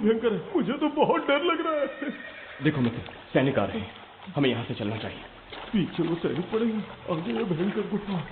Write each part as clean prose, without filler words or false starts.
भयंकर है, मुझे तो बहुत डर लग रहा है। देखो मित्र, सैनिक आ रहे हैं, हमें यहाँ से चलना चाहिए। पीछे वो सैनिक पड़ेंगे, आगे ये भयंकर गुफा।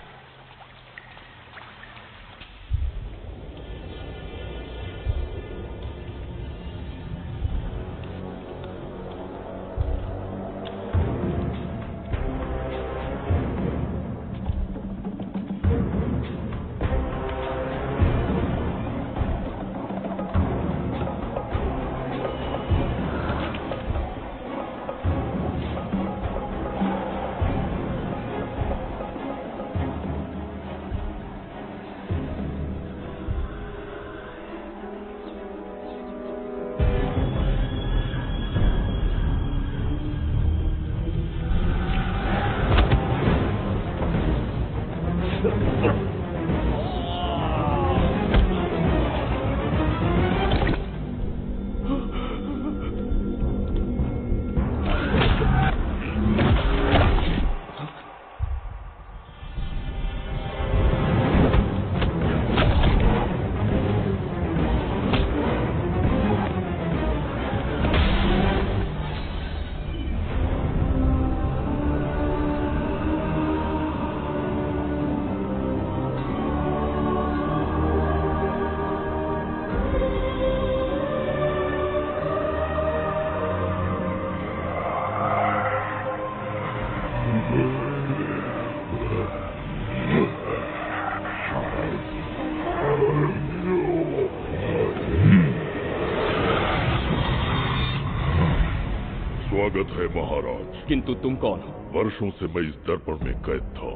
स्वागत है महाराज। किंतु तुम कौन हो? वर्षों से मैं इस दर्पण में कैद था,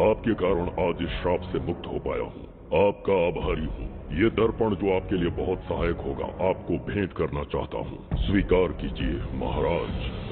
आपके कारण आज इस श्राप से मुक्त हो पाया हूँ। आपका आभारी हूँ। ये दर्पण जो आपके लिए बहुत सहायक होगा, आपको भेंट करना चाहता हूँ, स्वीकार कीजिए महाराज।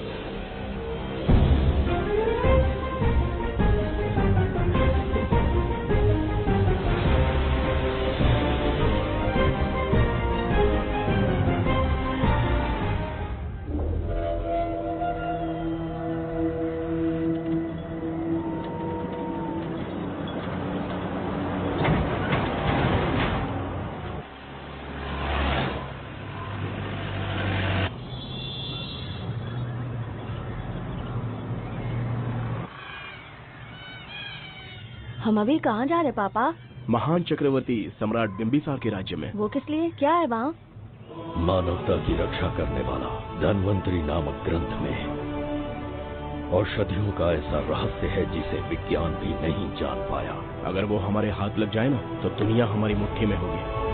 हम अभी कहाँ जा रहे पापा? महान चक्रवर्ती सम्राट बिंबिसार के राज्य में। वो किस लिए? क्या है वहाँ? मानवता की रक्षा करने वाला धन्वंतरी नामक ग्रंथ में औषधियों का ऐसा रहस्य है जिसे विज्ञान भी नहीं जान पाया। अगर वो हमारे हाथ लग जाए ना, तो दुनिया हमारी मुट्ठी में होगी।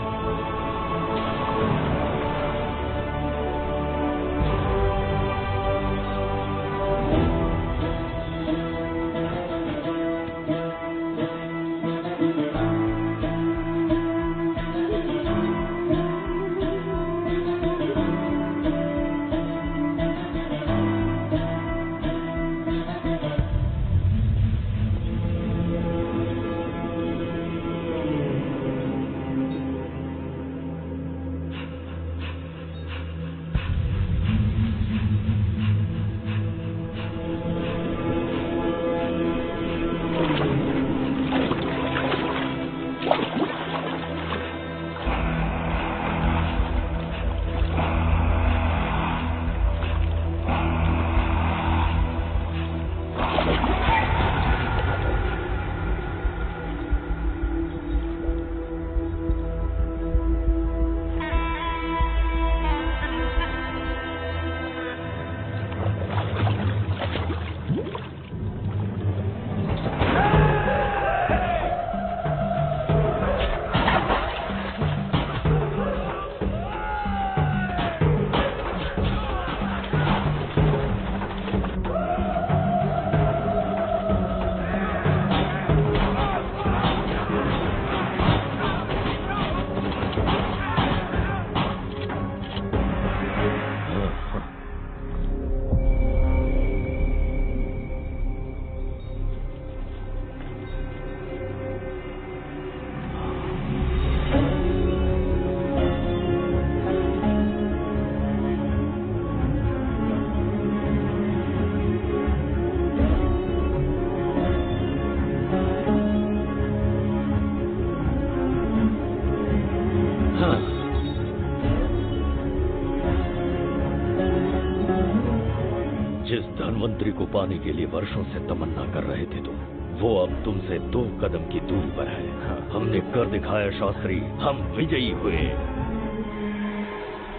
जिस धनवंतरी को पाने के लिए वर्षों से तमन्ना कर रहे थे तुम, वो अब तुमसे 2 कदम की दूरी पर है। हमने कर दिखाया शास्त्री, हम विजयी हुए।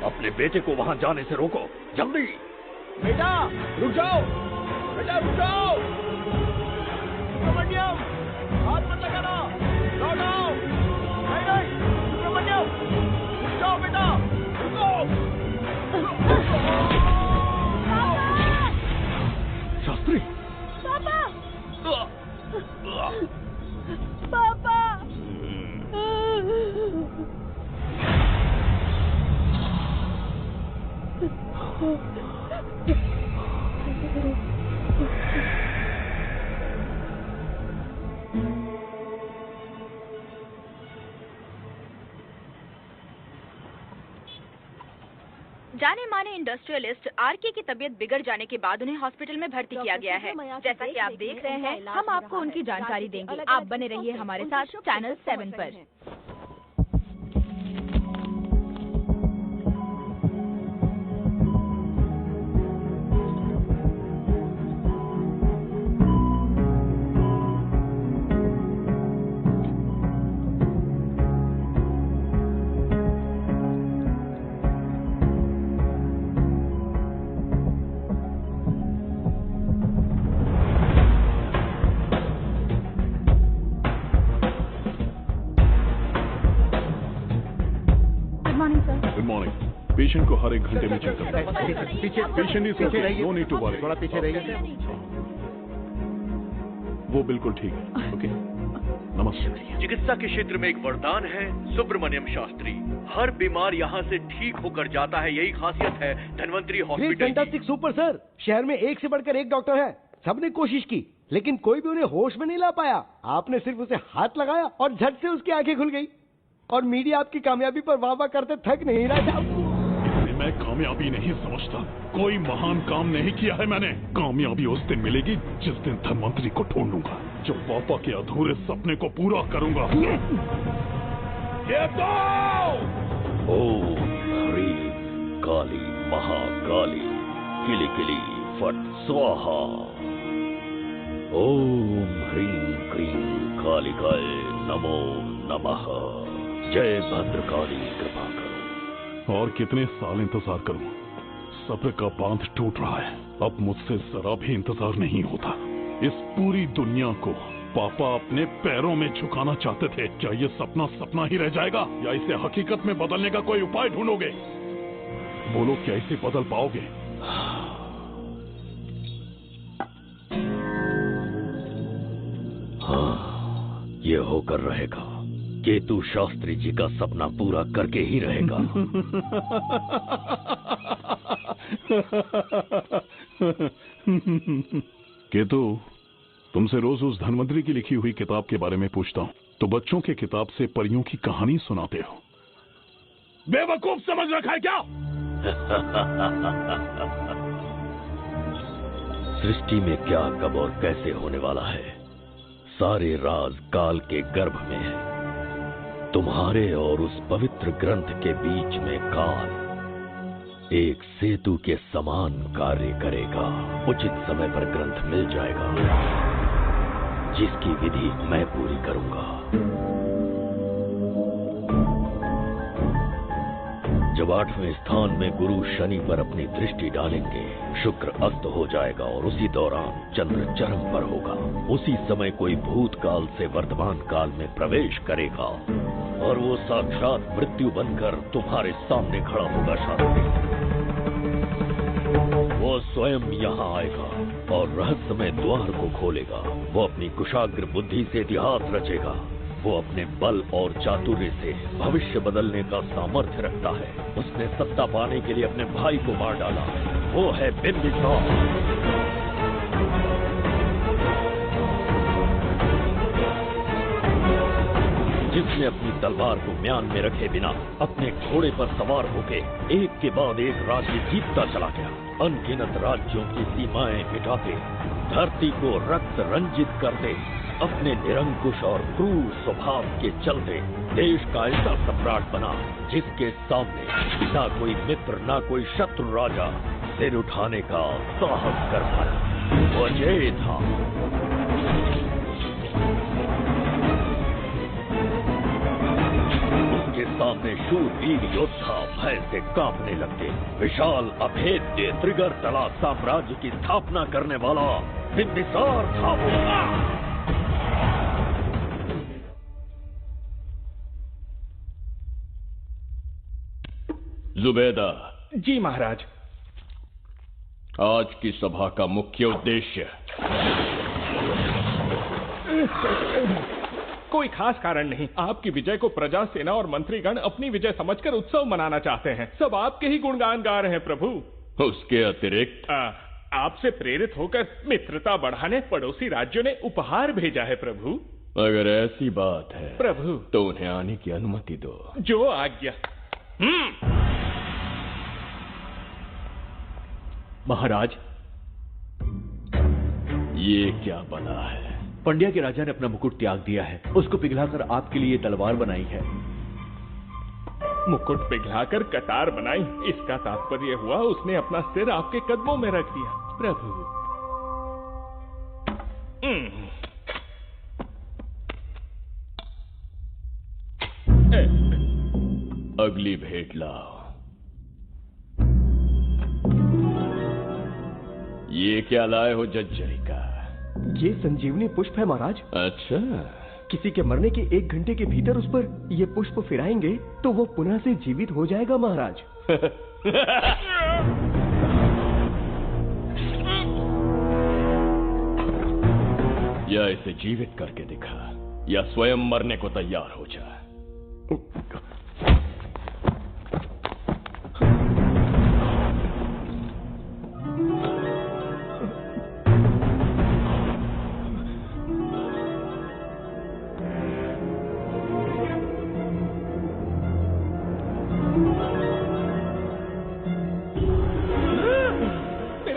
अपने बेटे को वहां जाने से रोको, जल्दी। बेटा रुक जाओ, बेटा रुक जाओ। सुब्रमण्यम, हाथ मत लगाना, लौट आओ। नहीं, सुब्रमण्यम, रुक जाओ बेटा, रुको। शास्त्री, पापा, पापा। जाने माने इंडस्ट्रियलिस्ट आरके की तबीयत बिगड़ जाने के बाद उन्हें हॉस्पिटल में भर्ती किया गया है। जैसा कि आप देख रहे हैं, हम आपको उनकी जानकारी देंगे। आप बने रहिए हमारे साथ चैनल 7 पर। पेशेंट को हर 1 घंटे में चेक करना है। पीछे patient is okay, no need to worry. थोड़ा पीछे रहिए। वो बिल्कुल ठीक है। ओके, नमस्ते। चिकित्सा के क्षेत्र में एक वरदान है सुब्रमण्यम शास्त्री। हर बीमार यहाँ से ठीक होकर जाता है, यही खासियत है Dhanvantari hospital. Fantastic super sir. शहर में एक से बढ़कर एक डॉक्टर है। सबने कोशिश की लेकिन कोई भी उन्हें होश में नहीं ला पाया। आपने सिर्फ उसे हाथ लगाया और झट से उसकी आंखें खुल गई। और मीडिया आपकी कामयाबी पर वाह वाह करते थक नहीं रहा। मैं कामयाबी नहीं समझता, कोई महान काम नहीं किया है मैंने। कामयाबी उस दिन मिलेगी जिस दिन धनवंतरी को ढूंढूंगा, जो पापा के अधूरे सपने को पूरा करूंगा। ये तो ओम ह्रीं काली महाकाली किली किली फट स्वाहा। ओम ह्रीं क्रीं कालिकाय नमो नमः। जय भद्रकाली, कृपा करो। और कितने साल इंतजार करूं? सब्र का बांध टूट रहा है। अब मुझसे जरा भी इंतजार नहीं होता। इस पूरी दुनिया को पापा अपने पैरों में झुकाना चाहते थे। क्या ये सपना सपना ही रह जाएगा या इसे हकीकत में बदलने का कोई उपाय ढूंढोगे? बोलो, क्या इसे बदल पाओगे? हाँ, ये होकर रहेगा। केतु शास्त्री जी का सपना पूरा करके ही रहेगा। केतु, तुमसे रोज उस धनवंतरी की लिखी हुई किताब के बारे में पूछता हूँ तो बच्चों के किताब से परियों की कहानी सुनाते हो। बेवकूफ समझ रखा है क्या? सृष्टि में क्या, कब और कैसे होने वाला है, सारे राज काल के गर्भ में है। तुम्हारे और उस पवित्र ग्रंथ के बीच में काल एक सेतु के समान कार्य करेगा। उचित समय पर ग्रंथ मिल जाएगा, जिसकी विधि मैं पूरी करूंगा। जब 8वें स्थान में गुरु शनि पर अपनी दृष्टि डालेंगे, शुक्र अस्त हो जाएगा और उसी दौरान चंद्र चरम पर होगा। उसी समय कोई भूतकाल से वर्तमान काल में प्रवेश करेगा और वो साक्षात मृत्यु बनकर तुम्हारे सामने खड़ा होगा। शास्त्री, वो स्वयं यहाँ आएगा और रहस्यमय द्वार को खोलेगा। वो अपनी कुशाग्र बुद्धि से इतिहास रचेगा। वो अपने बल और चातुर्य से भविष्य बदलने का सामर्थ्य रखता है। उसने सत्ता पाने के लिए अपने भाई को मार डाला। वो है बिंबिसार। जिसने अपनी तलवार को म्यान में रखे बिना अपने घोड़े पर सवार होके एक के बाद एक राज्य जीतता चला गया। अनगिनत राज्यों की सीमाएं मिटाते, धरती को रक्त रंजित करते, अपने निरंकुश और क्रूर स्वभाव के चलते देश का ऐसा सम्राट बना जिसके सामने ना कोई मित्र ना कोई शत्रु राजा सिर उठाने का साहस कर पाया। वो अजय था। उसके सामने शूरवीर योद्धा भय से कांपने लगते। विशाल अभेद्य त्रिगर्तला साम्राज्य की स्थापना करने वाला बिंबिसार था वो। जुबैदा। जी महाराज। आज की सभा का मुख्य उद्देश्य कोई खास कारण नहीं। आपकी विजय को प्रजा, सेना और मंत्रीगण अपनी विजय समझकर उत्सव मनाना चाहते हैं। सब आपके ही गुणगान गा रहे हैं प्रभु। उसके अतिरिक्त आपसे प्रेरित होकर मित्रता बढ़ाने पड़ोसी राज्यों ने उपहार भेजा है प्रभु। अगर ऐसी बात है प्रभु तो उन्हें आने की अनुमति दो। जो आज्ञा। महाराज, ये क्या बना है? पंड्या के राजा ने अपना मुकुट त्याग दिया है। उसको पिघलाकर आपके लिए तलवार बनाई है। मुकुट पिघलाकर कटार बनाई, इसका तात्पर्य हुआ उसने अपना सिर आपके कदमों में रख दिया प्रभु। अगली भेंट लाओ। ये क्या लाए हो जज्जरी का? ये संजीवनी पुष्प है महाराज। अच्छा। किसी के मरने के 1 घंटे के भीतर उस पर ये पुष्प फिराएंगे तो वो पुनः से जीवित हो जाएगा महाराज। या इसे जीवित करके दिखा या स्वयं मरने को तैयार हो जा।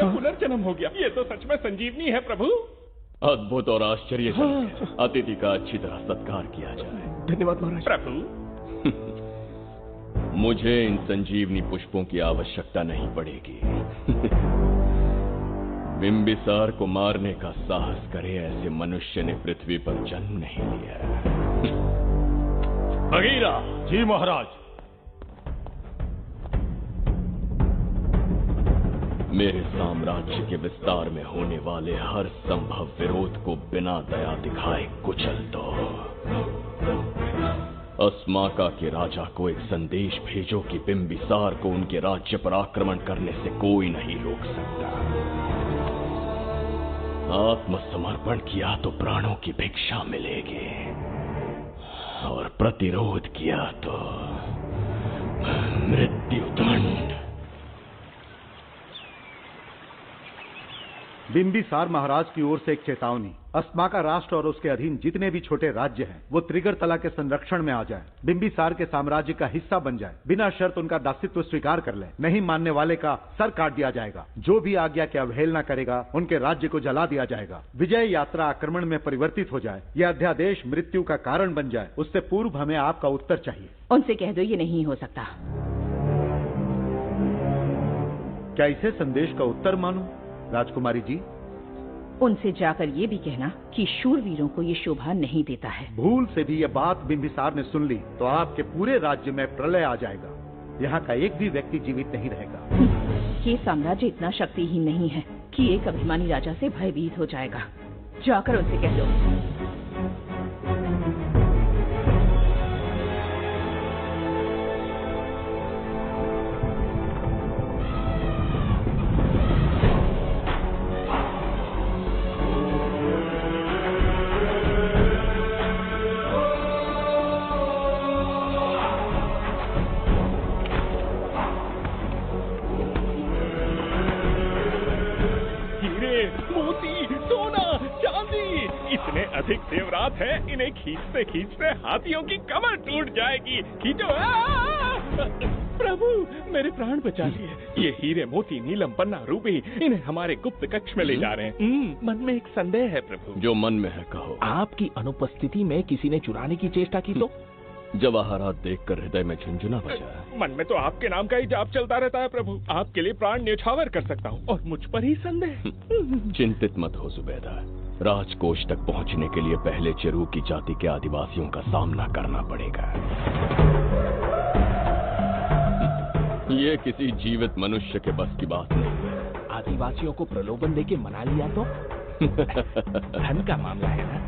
पुनर्जन्म हो गया। ये तो सच में संजीवनी है प्रभु। अद्भुत और आश्चर्यजनक। अतिथि का अच्छी तरह सत्कार किया जाए। धन्यवाद महाराज। प्रभु मुझे इन संजीवनी पुष्पों की आवश्यकता नहीं पड़ेगी। बिंबिसार को मारने का साहस करे ऐसे मनुष्य ने पृथ्वी पर जन्म नहीं लिया। बगीरा। जी महाराज। मेरे साम्राज्य के विस्तार में होने वाले हर संभव विरोध को बिना दया दिखाए कुचल दो। अस्माका के राजा को एक संदेश भेजो कि बिंबिसार को उनके राज्य पर आक्रमण करने से कोई नहीं रोक सकता। आत्मसमर्पण किया तो प्राणों की भिक्षा मिलेगी और प्रतिरोध किया तो मृत्युदंड। बिंबिसार महाराज की ओर से एक चेतावनी। अस्माका राष्ट्र और उसके अधीन जितने भी छोटे राज्य हैं वो त्रिगर्तला के संरक्षण में आ जाएं, बिंबिसार के साम्राज्य का हिस्सा बन जाए, बिना शर्त उनका दासित्व स्वीकार कर लें। नहीं मानने वाले का सर काट दिया जाएगा। जो भी आज्ञा की अवहेलना करेगा उनके राज्य को जला दिया जाएगा। विजय यात्रा आक्रमण में परिवर्तित हो जाए, यह अध्यादेश मृत्यु का कारण बन जाए, उससे पूर्व हमें आपका उत्तर चाहिए। उनसे कह दो ये नहीं हो सकता। क्या इसे संदेश का उत्तर मानूं? राजकुमारी जी, उनसे जाकर ये भी कहना कि शूरवीरों को ये शोभा नहीं देता है। भूल से भी ये बात बिंबिसार ने सुन ली तो आपके पूरे राज्य में प्रलय आ जाएगा। यहाँ का एक भी व्यक्ति जीवित नहीं रहेगा। ये साम्राज्य इतना शक्तिहीन नहीं है कि एक अभिमानी राजा से भयभीत हो जाएगा। जाकर उनसे कह दो। अधिक जेवरात है, इन्हें खींचते खींचते हाथियों की कमर टूट जाएगी। खींचो। प्रभु मेरे प्राण बचा लिए। ये हीरे मोती नीलम पन्ना रूबी इन्हें हमारे गुप्त कक्ष में ले जा रहे हैं। मन में एक संदेह है प्रभु। जो मन में है कहो। आपकी अनुपस्थिति में किसी ने चुराने की चेष्टा की तो? जवाहरात देखकर हृदय में झुंझुना बजा। मन में तो आपके नाम का ही जाप चलता रहता है प्रभु। आपके लिए प्राण न्यौछावर कर सकता हूँ और मुझ पर ही संदेह। चिंतित मत हो जुबैदा। राजकोष तक पहुंचने के लिए पहले चिरूकी जाति के आदिवासियों का सामना करना पड़ेगा। ये किसी जीवित मनुष्य के बस की बात नहीं है। आदिवासियों को प्रलोभन देके मना लिया तो? धन का मामला है ना।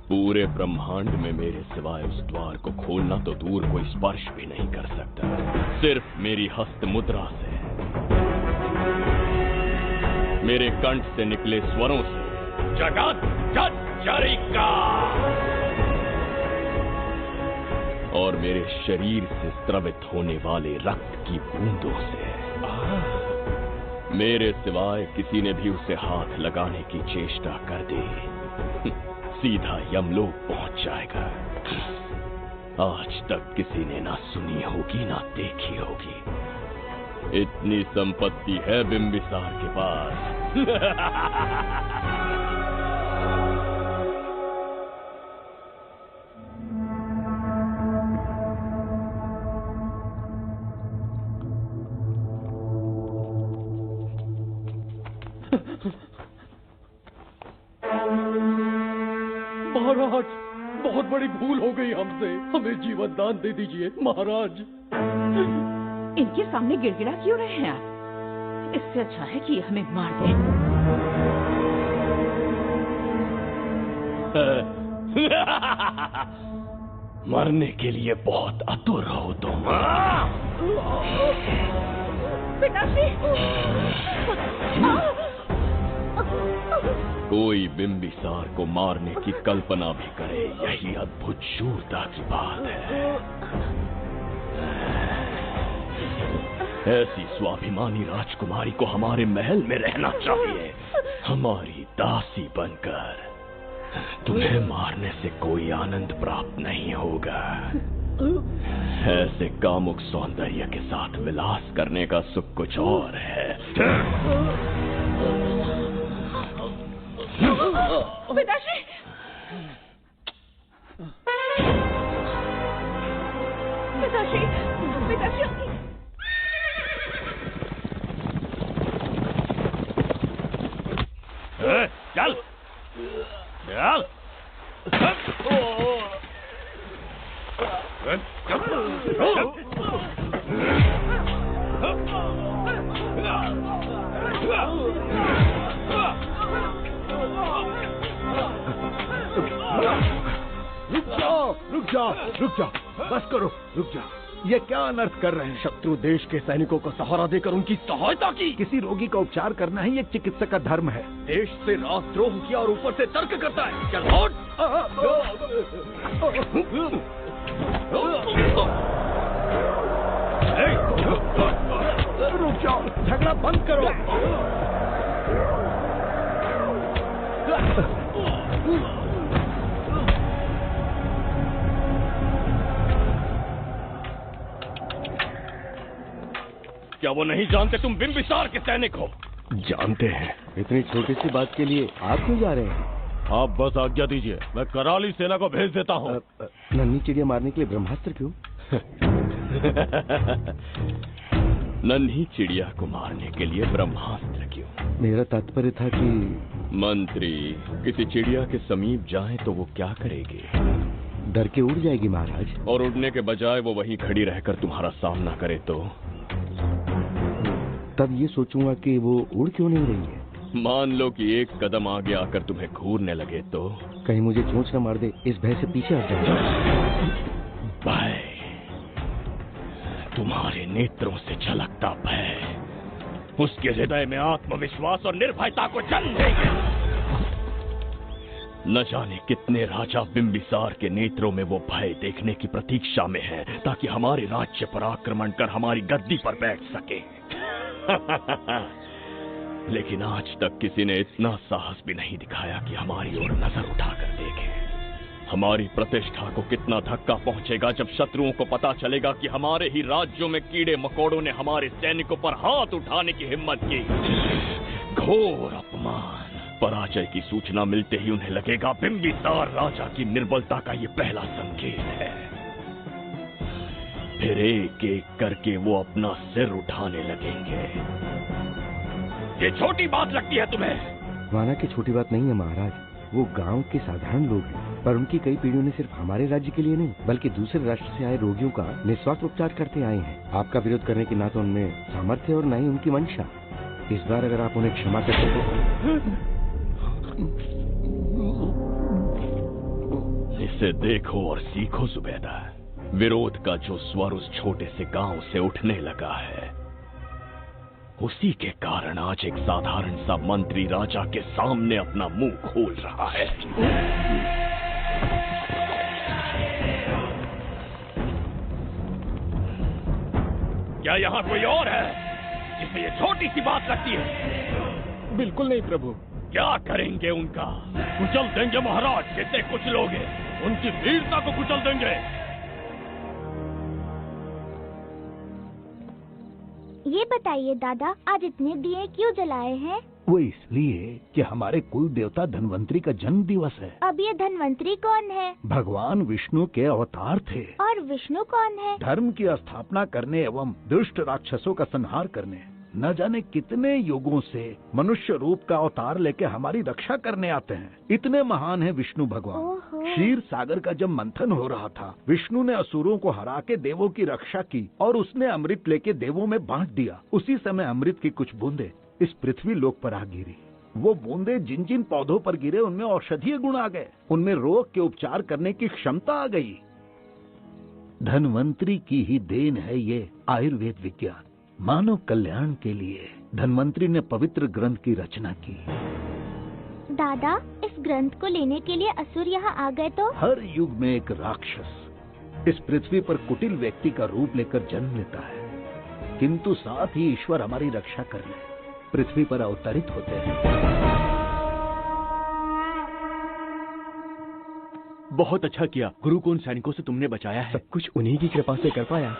पूरे ब्रह्मांड में मेरे सिवाय उस द्वार को खोलना तो दूर कोई स्पर्श भी नहीं कर सकता। सिर्फ मेरी हस्त मुद्रा से, मेरे कंठ से निकले स्वरों से जगत जरिका और मेरे शरीर से स्रवित होने वाले रक्त की बूंदों से। मेरे सिवाय किसी ने भी उसे हाथ लगाने की चेष्टा कर दी, सीधा यमलोक पहुंच जाएगा। आज तक किसी ने ना सुनी होगी ना देखी होगी। इतनी संपत्ति है बिंबिसार के पास। महाराज, बहुत बड़ी भूल हो गई हमसे। हमें जीवन दान दे दीजिए महाराज। इनके सामने गिड़गिड़ा क्यों रहे हैं आप? इससे अच्छा है कि हमें मार दें। मरने के लिए बहुत आतुर हो तुम। पिताश्री! कोई बिंबिसार को मारने की कल्पना भी करे, यही अद्भुत शूरता की बात है। ऐसी स्वाभिमानी राजकुमारी को हमारे महल में रहना चाहिए, हमारी दासी बनकर। तुम्हें मारने से कोई आनंद प्राप्त नहीं होगा। ऐसे कामुक सौंदर्य के साथ विलास करने का सुख कुछ और है। पिताश्री! पिताश्री! पिताश्री! चल! चल! रुक जाओ, बस करो, रुक जाओ। ये क्या अनर्थ कर रहे हैं? शत्रु देश के सैनिकों को सहारा देकर उनकी सहायता की। किसी रोगी का उपचार करना ही एक चिकित्सक का धर्म है। देश से राजद्रोह किया और ऊपर से तर्क करता है। चल लौट। रुक जाओ, झगड़ा बंद करो। क्या वो नहीं जानते तुम बिंबिसार के सैनिक हो? जानते हैं। इतनी छोटी सी बात के लिए आप क्यों जा रहे हैं? आप बस आज्ञा दीजिए, मैं कराली सेना को भेज देता हूँ। नन्ही चिड़िया मारने के लिए ब्रह्मास्त्र क्यों? नन्ही चिड़िया को मारने के लिए ब्रह्मास्त्र क्यों? मेरा तात्पर्य था कि मंत्री किसी चिड़िया के समीप जाए तो वो क्या करेगी? डर के उड़ जाएगी महाराज। और उड़ने के बजाय वो वहीं खड़ी रहकर तुम्हारा सामना करे तो? तब ये सोचूंगा कि वो उड़ क्यों नहीं रही है। मान लो कि एक कदम आगे आकर तुम्हें घूरने लगे तो? कहीं मुझे चोंच न मार दे, इस भय से पीछे हट जाऊंगा। भय, तुम्हारे नेत्रों से झलकता भय उसके हृदय में आत्मविश्वास और निर्भयता को जन्म देगा। न जाने कितने राजा बिंबिसार के नेत्रों में वो भय देखने की प्रतीक्षा में है, ताकि हमारे राज्य पर आक्रमण कर हमारी गद्दी पर बैठ सके। लेकिन आज तक किसी ने इतना साहस भी नहीं दिखाया कि हमारी ओर नजर उठाकर देखे। हमारी प्रतिष्ठा को कितना धक्का पहुंचेगा जब शत्रुओं को पता चलेगा कि हमारे ही राज्यों में कीड़े मकोड़ों ने हमारे सैनिकों पर हाथ उठाने की हिम्मत की। घोर अपमान। पराजय की सूचना मिलते ही उन्हें लगेगा बिंबिसार राजा की निर्बलता का ये पहला संकेत है। फिर एक एक करके वो अपना सिर उठाने लगेंगे। ये छोटी बात लगती है तुम्हें? माना कि छोटी बात नहीं है महाराज, वो गांव के साधारण लोग हैं, पर उनकी कई पीढ़ियों ने सिर्फ हमारे राज्य के लिए नहीं बल्कि दूसरे राष्ट्र से आए रोगियों का निस्वार्थ उपचार करते आए हैं। आपका विरोध करने की ना तो उनमें सामर्थ्य और ना ही उनकी मंशा। इस बार अगर आप उन्हें क्षमा करते तो। इसे देखो और सीखो जुबैदा। विरोध का जो स्वर उस छोटे से गांव से उठने लगा है, उसी के कारण आज एक साधारण सा मंत्री राजा के सामने अपना मुंह खोल रहा है। क्या यहाँ कोई और है जिसे ये छोटी सी बात लगती है? बिल्कुल नहीं प्रभु। क्या करेंगे उनका? कुचल देंगे महाराज। जितने कुछ लोग हैं उनकी वीरता को कुचल देंगे। ये बताइए दादा, आज इतने दिए क्यों जलाए हैं? वो इसलिए कि हमारे कुल देवता धन्वंतरी का जन्म दिवस है। अब ये धन्वंतरी कौन है? भगवान विष्णु के अवतार थे। और विष्णु कौन है? धर्म की स्थापना करने एवं दुष्ट राक्षसों का संहार करने न जाने कितने युगों से मनुष्य रूप का अवतार लेके हमारी रक्षा करने आते हैं। इतने महान है विष्णु भगवान। क्षीर सागर का जब मंथन हो रहा था, विष्णु ने असुरों को हरा के देवों की रक्षा की और उसने अमृत लेके देवों में बांट दिया। उसी समय अमृत की कुछ बूंदे इस पृथ्वी लोक पर आ गिरी। वो बूंदे जिन जिन पौधों पर गिरे उनमें औषधीय गुण आ गए, उनमें रोग के उपचार करने की क्षमता आ गई। धन्वंतरी की ही देन है ये आयुर्वेद विज्ञान। मानव कल्याण के लिए धन्वंतरी ने पवित्र ग्रंथ की रचना की। दादा, इस ग्रंथ को लेने के लिए असुर यहाँ आ गए तो? हर युग में एक राक्षस इस पृथ्वी पर कुटिल व्यक्ति का रूप लेकर जन्म लेता है, किंतु साथ ही ईश्वर हमारी रक्षा करने पृथ्वी पर अवतरित होते हैं। बहुत अच्छा किया गुरु को उन सैनिकों से तुमने बचाया है। सब कुछ उन्हीं की कृपा से कर पाया।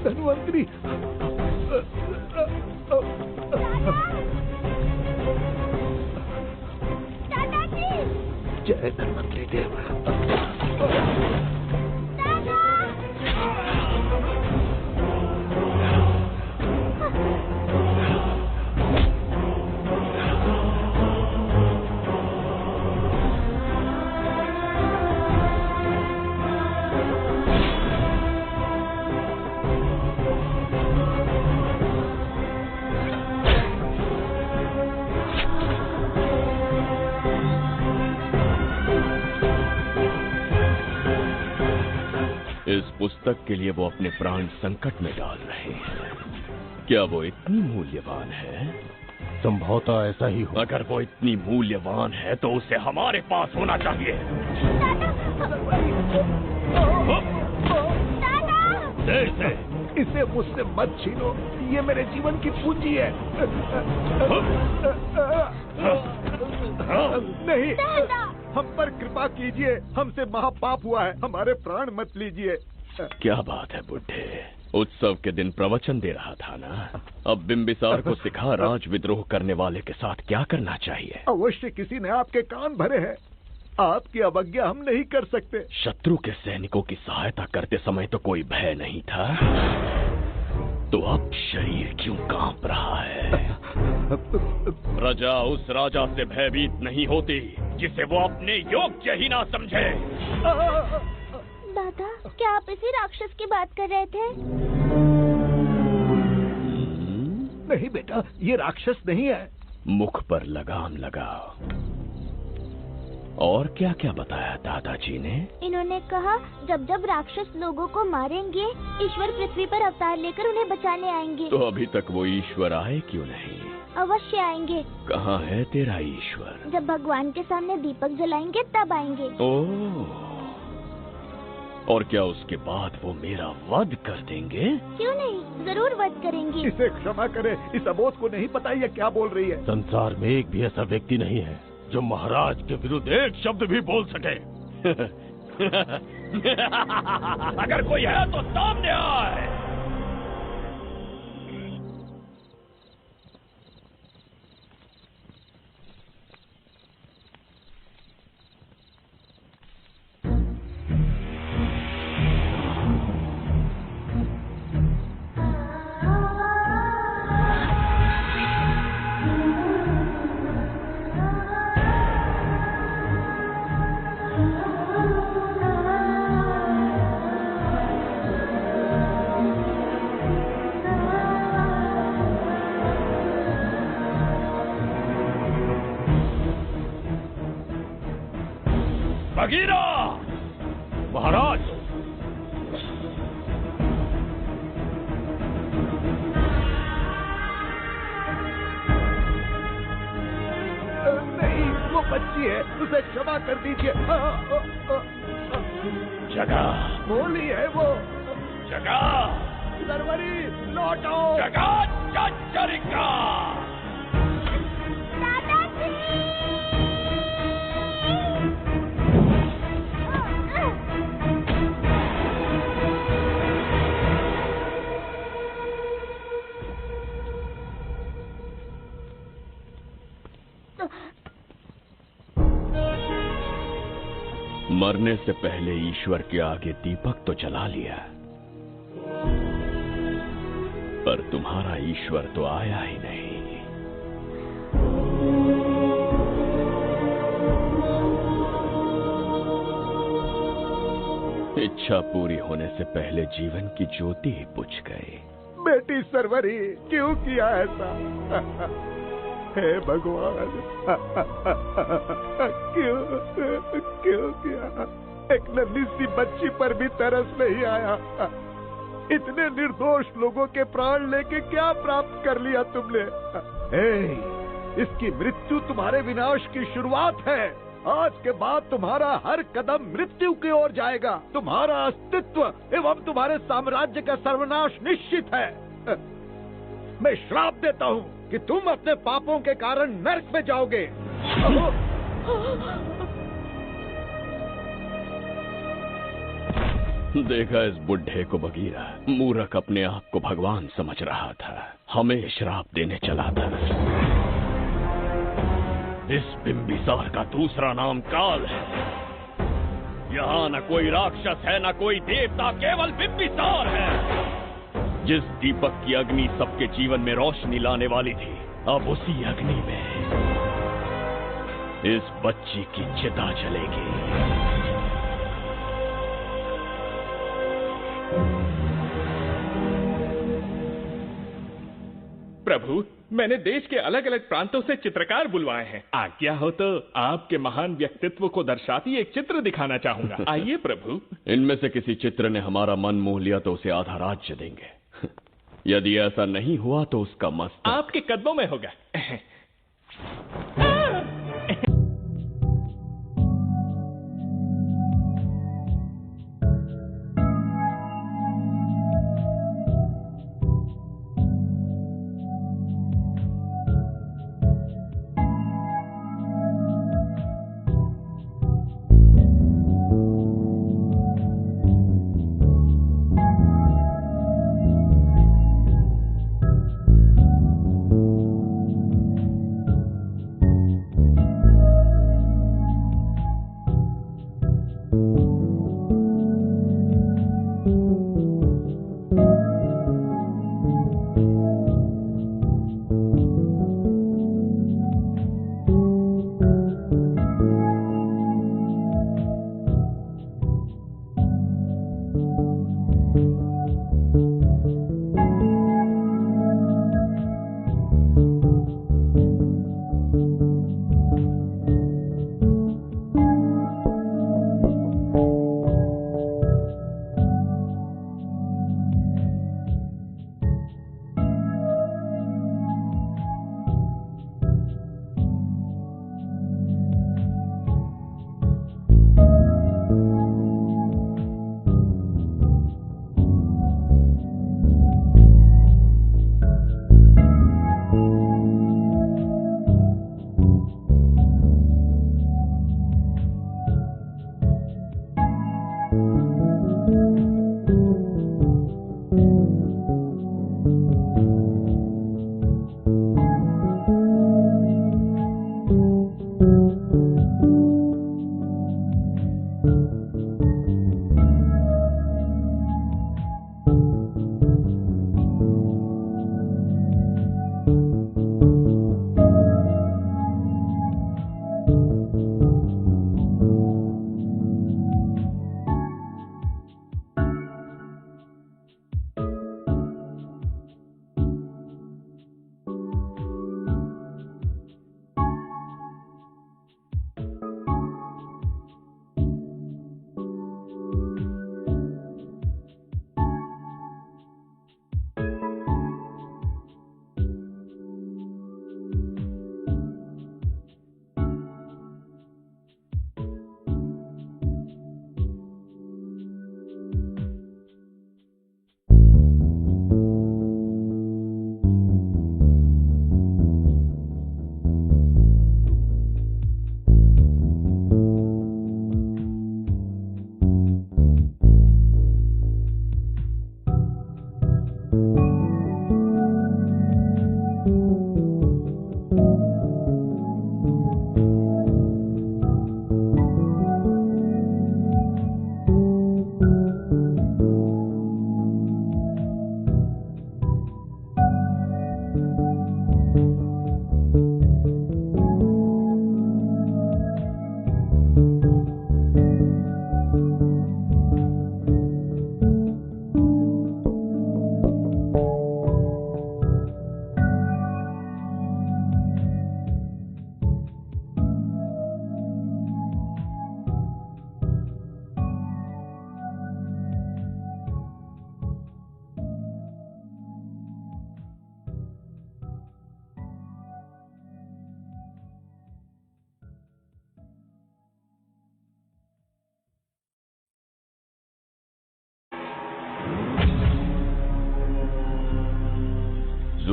धन्वंतरी, जय धन्वंतरी देव। इस पुस्तक के लिए वो अपने प्राण संकट में डाल रहे हैं। क्या वो इतनी मूल्यवान है? संभवतः ऐसा ही हो। अगर वो इतनी मूल्यवान है तो उसे हमारे पास होना चाहिए। इसे मुझसे मत छीनो, ये मेरे जीवन की पूंजी है। नहीं, हम पर कृपा कीजिए, हमसे महापाप हुआ है, हमारे प्राण मत लीजिए। क्या बात है बुड्ढे, उत्सव के दिन प्रवचन दे रहा था ना। अब बिंबिसार को सिखा राज विद्रोह करने वाले के साथ क्या करना चाहिए। अवश्य किसी ने आपके कान भरे हैं। आपकी अवज्ञा हम नहीं कर सकते। शत्रु के सैनिकों की सहायता करते समय तो कोई भय नहीं था, तो अब शरीर क्यों कांप रहा है? प्रजा उस राजा से भयभीत नहीं होती जिसे वो अपने योग्य ही ना समझे। दादा, क्या आप इसी राक्षस की बात कर रहे थे? नहीं बेटा, ये राक्षस नहीं है। मुख पर लगाम लगाओ। और क्या क्या बताया दादाजी ने? इन्होंने कहा जब जब राक्षस लोगों को मारेंगे, ईश्वर पृथ्वी पर अवतार लेकर उन्हें बचाने आएंगे। तो अभी तक वो ईश्वर आए क्यों नहीं? अवश्य आएंगे। कहाँ है तेरा ईश्वर? जब भगवान के सामने दीपक जलाएंगे तब आएंगे। ओह, और क्या उसके बाद वो मेरा वध कर देंगे? क्यों नहीं, जरूर वध करेंगे। इसे क्षमा करे, इस अबोध को नहीं पता ये क्या बोल रही है। संसार में एक भी ऐसा व्यक्ति नहीं है जो महाराज के विरुद्ध एक शब्द भी बोल सके। अगर कोई है तो सामने आए। बगीरा! महाराज! नहीं, वो बच्ची है, उसे क्षमा कर दीजिए। जगह बोली है वो। जगह सरवरी, लौटो। जगह चरिका। मरने से पहले ईश्वर के आगे दीपक तो जला लिया, पर तुम्हारा ईश्वर तो आया ही नहीं। इच्छा पूरी होने से पहले जीवन की ज्योति ही बुझ गई। बेटी सरवरी, क्यों किया ऐसा? हे भगवान, क्यों किया? एक नन्ही सी बच्ची पर भी तरस नहीं आया। इतने निर्दोष लोगों के प्राण लेके क्या प्राप्त कर लिया तुमने? इसकी मृत्यु तुम्हारे विनाश की शुरुआत है। आज के बाद तुम्हारा हर कदम मृत्यु की ओर जाएगा। तुम्हारा अस्तित्व एवं तुम्हारे साम्राज्य का सर्वनाश निश्चित है। मैं श्राप देता हूँ कि तुम अपने पापों के कारण नरक में जाओगे। देखा इस बुढ़े को बगीरा, मूर्ख अपने आप को भगवान समझ रहा था, हमें श्राप देने चला था। इस बिंबिसार का दूसरा नाम काल है। यहाँ न कोई राक्षस है न कोई देवता, केवल बिंबिसार है। जिस दीपक की अग्नि सबके जीवन में रोशनी लाने वाली थी, अब उसी अग्नि में इस बच्ची की चिता जलेगी। प्रभु, मैंने देश के अलग अलग प्रांतों से चित्रकार बुलवाए हैं। आज्ञा हो तो आपके महान व्यक्तित्व को दर्शाती एक चित्र दिखाना चाहूंगा। आइए प्रभु। इनमें से किसी चित्र ने हमारा मन मोह लिया तो उसे आधा राज्य देंगे। यदि ऐसा नहीं हुआ तो उसका मस्तक आपके कदमों में होगा।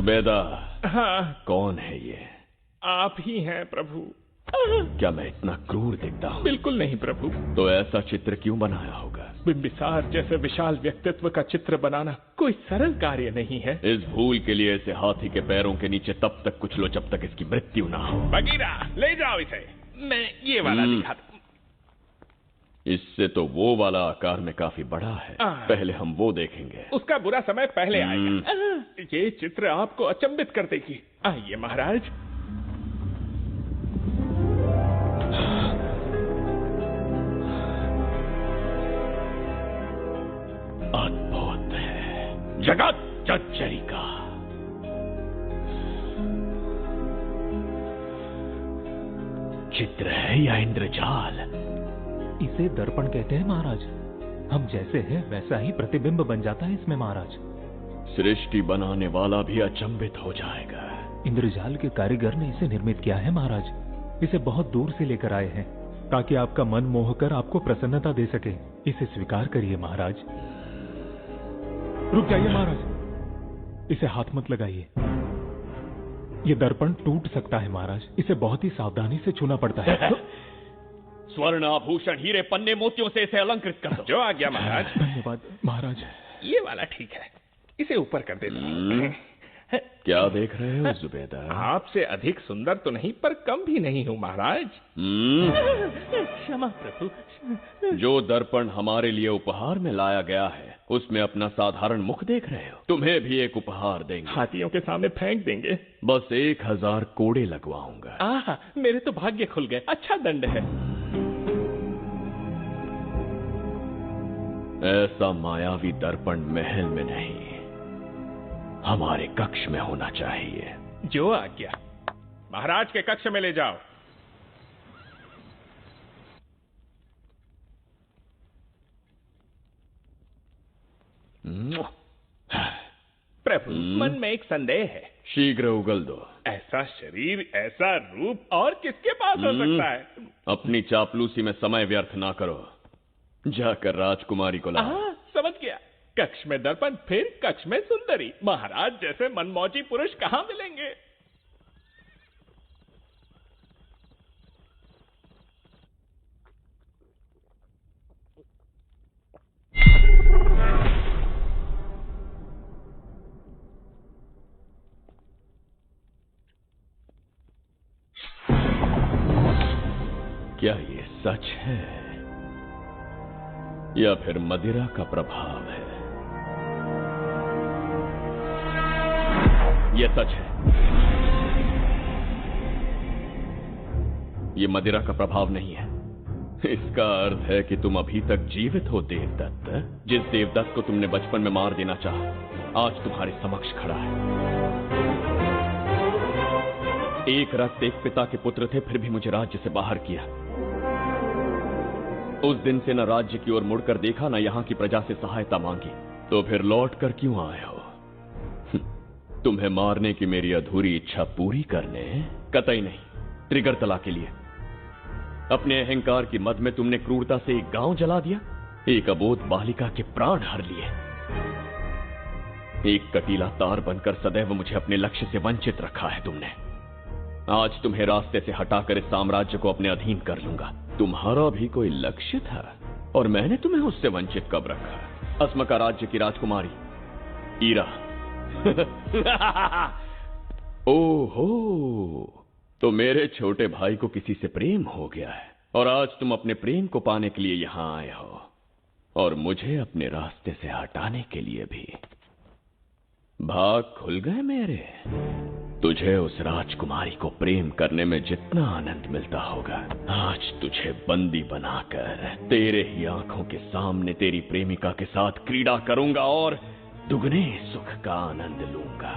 जुबैदा। हाँ। कौन है ये? आप ही हैं प्रभु। क्या मैं इतना क्रूर दिखता हूँ? बिल्कुल नहीं प्रभु। तो ऐसा चित्र क्यों बनाया होगा? बिंबिसार जैसे विशाल व्यक्तित्व का चित्र बनाना कोई सरल कार्य नहीं है। इस भूल के लिए इसे हाथी के पैरों के नीचे तब तक कुचलो जब तक इसकी मृत्यु ना हो। बगीरा ले जाओ इसे। मैं ये वाला दिखाता। इससे तो वो वाला आकार में काफी बड़ा है। पहले हम वो देखेंगे। उसका बुरा समय पहले आएगा। ये चित्र आपको अचंभित कर देगी। आइए महाराज। अद्भुत है। जगत जज्जरी का चित्र है या इंद्रजाल? इसे दर्पण कहते हैं महाराज। हम जैसे हैं वैसा ही प्रतिबिंब बन जाता है इसमें महाराज। सृष्टि बनाने वाला भी अचंभित हो जाएगा। इंद्रजाल के कारीगर ने इसे निर्मित किया है महाराज। इसे बहुत दूर से लेकर आए हैं ताकि आपका मन मोह कर आपको प्रसन्नता दे सके। इसे स्वीकार करिए महाराज। रुक जाइए महाराज, इसे हाथ मत लगाइए। ये दर्पण टूट सकता है महाराज। इसे बहुत ही सावधानी से छूना पड़ता है। स्वर्ण आभूषण हीरे पन्ने मोतियों से इसे अलंकृत कर दो। जो आ गया महाराज। धन्यवाद महाराज। ये वाला ठीक है, इसे ऊपर कर देता। क्या देख रहे हो जुबैदा? आपसे अधिक सुंदर तो नहीं पर कम भी नहीं हूँ महाराज। क्षमा प्रभु। जो दर्पण हमारे लिए उपहार में लाया गया है उसमें अपना साधारण मुख देख रहे हो? तुम्हें भी एक उपहार देंगे। हाथियों के सामने फेंक देंगे। बस 1000 कोड़े लगवाऊंगा। मेरे तो भाग्य खुल गए। अच्छा दंड है। ऐसा मायावी दर्पण महल में नहीं, हमारे कक्ष में होना चाहिए। जो आज्ञा। महाराज के कक्ष में ले जाओ। प्रभु, मन में एक संदेह है। शीघ्र उगल दो। ऐसा शरीर, ऐसा रूप और किसके पास हो सकता है? अपनी चापलूसी में समय व्यर्थ ना करो। जाकर राजकुमारी को लाओ। समझ गया। कक्ष में दर्पण, फिर कक्ष में सुंदरी। महाराज जैसे मनमौजी पुरुष कहाँ मिलेंगे? क्या ये सच है या फिर मदिरा का प्रभाव है? ये सच है। ये मदिरा का प्रभाव नहीं है। इसका अर्थ है कि तुम अभी तक जीवित हो देवदत्त। जिस देवदत्त को तुमने बचपन में मार देना चाहा, आज तुम्हारे समक्ष खड़ा है। एक रक्त एक पिता के पुत्र थे, फिर भी मुझे राज्य से बाहर किया। उस दिन से न राज्य की ओर मुड़कर देखा, न यहां की प्रजा से सहायता मांगी। तो फिर लौट कर क्यों आए हो? तुम्हें मारने की मेरी अधूरी इच्छा पूरी करने? कतई नहीं, त्रिगर्तला के लिए। अपने अहंकार की मद में तुमने क्रूरता से एक गांव जला दिया, एक अबोध बालिका के प्राण हर लिए। एक कटीला तार बनकर सदैव मुझे अपने लक्ष्य से वंचित रखा है तुमने। आज तुम्हें रास्ते से हटाकर इस साम्राज्य को अपने अधीन कर लूंगा। तुम्हारा भी कोई लक्ष्य था और मैंने तुम्हें उससे वंचित कब रखा? अस्मका राज्य की राजकुमारी ईरा। ओहो, तो मेरे छोटे भाई को किसी से प्रेम हो गया है और आज तुम अपने प्रेम को पाने के लिए यहां आए हो और मुझे अपने रास्ते से हटाने के लिए भी। भाग खुल गए मेरे। तुझे उस राजकुमारी को प्रेम करने में जितना आनंद मिलता होगा, आज तुझे बंदी बनाकर तेरे ही आंखों के सामने तेरी प्रेमिका के साथ क्रीड़ा करूंगा और दुगने सुख का आनंद लूंगा।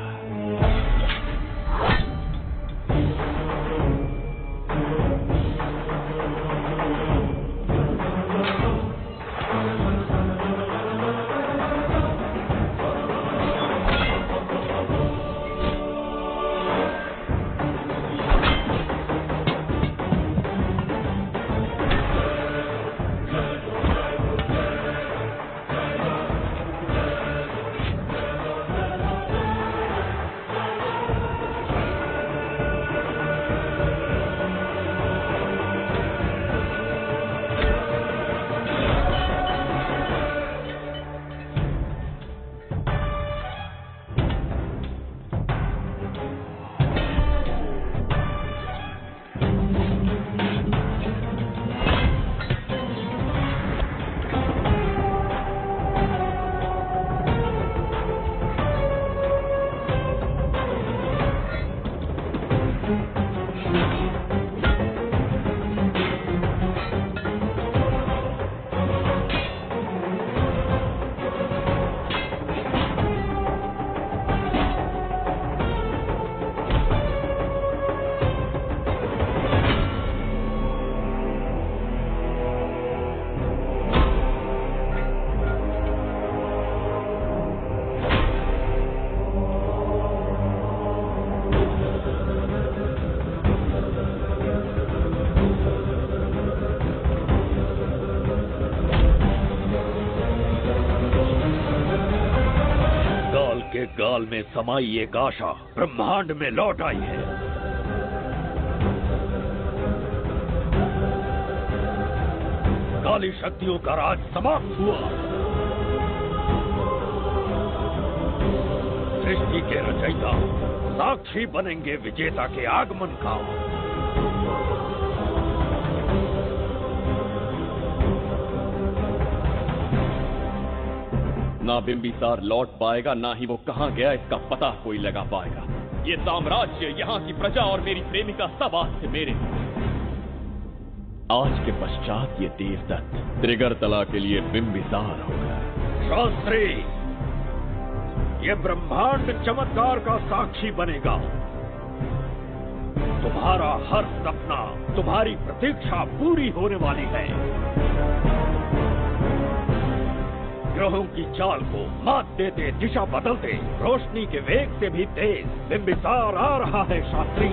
में समाई एक आशा ब्रह्मांड में लौट आई है। काली शक्तियों का राज समाप्त हुआ। सृष्टि के रचयिता साक्षी बनेंगे विजेता के आगमन का। ना बिंबिसार लौट पाएगा, ना ही वो कहां गया इसका पता कोई लगा पाएगा। ये साम्राज्य, यहाँ की प्रजा और मेरी प्रेमिका सब आज से मेरे। आज के पश्चात ये देवदत्त त्रिगर्तला के लिए बिंबिसार होगा। शास्त्री, ये ब्रह्मांड चमत्कार का साक्षी बनेगा। तुम्हारा हर सपना, तुम्हारी प्रतीक्षा पूरी होने वाली है। ग्रहों की चाल को मात देते, दिशा बदलते, रोशनी के वेग से भी तेज बिंबिसार आ रहा है शास्त्री।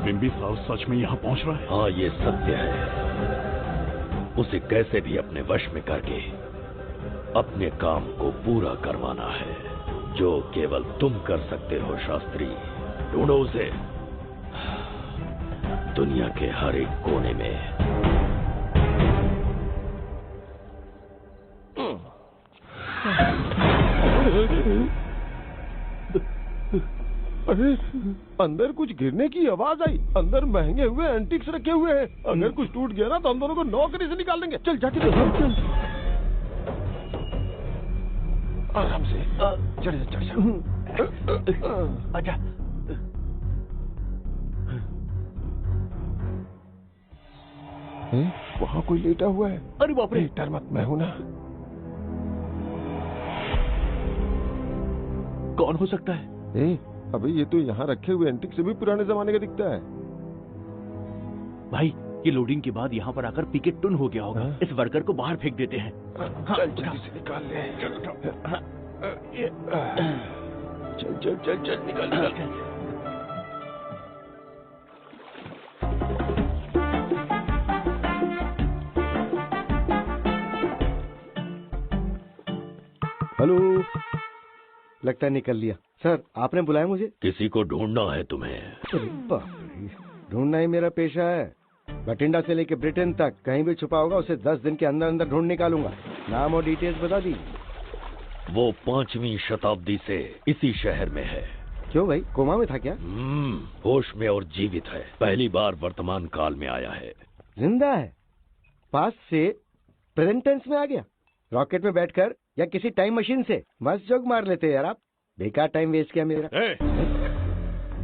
बिंबिसार सच में यहाँ पहुँच रहा है? हाँ, ये सत्य है। उसे कैसे भी अपने वश में करके अपने काम को पूरा करवाना है, जो केवल तुम कर सकते हो शास्त्री। ढूंढो उसे दुनिया के हर एक कोने में। अरे, अंदर कुछ गिरने की आवाज आई। अंदर महंगे हुए एंटीक्स रखे हुए हैं। अगर कुछ टूट गया ना तो हम दोनों को नौकरी से निकाल देंगे। चल जाके चल। आराम से चढ़। आजा। वहाँ कोई लेटा हुआ है। अरे बाप रे! डर मत, मैं हूं ना। कौन हो सकता है? अबे ये तो यहाँ रखे हुए एंटीक से भी पुराने जमाने का दिखता है। भाई, ये लोडिंग के बाद यहाँ पर आकर पिकेट टुन हो गया होगा। इस वर्कर को बाहर फेंक देते हैं। चल जल्दी से निकाल ले। चल चल चल चल निकाल। हेलो, लगता है निकल लिया। सर, आपने बुलाया मुझे? किसी को ढूंढना है तुम्हें। अरे बाप रे, ढूंढना ही मेरा पेशा है। बठिंडा से लेके ब्रिटेन तक कहीं भी छुपा होगा उसे 10 दिन के अंदर अंदर ढूंढ निकालूंगा। नाम और डिटेल्स बता दी। वो 5वीं शताब्दी से इसी शहर में है। क्यों भाई, कोमा में था क्या? होश में और जीवित है। पहली बार वर्तमान काल में आया है। जिंदा है? पास्ट से प्रेजेंट टेंस में आ गया? रॉकेट में बैठकर या किसी टाइम मशीन से? मस्त जोक मार लेते यार आप। बेकार टाइम वेस्ट किया मेरा।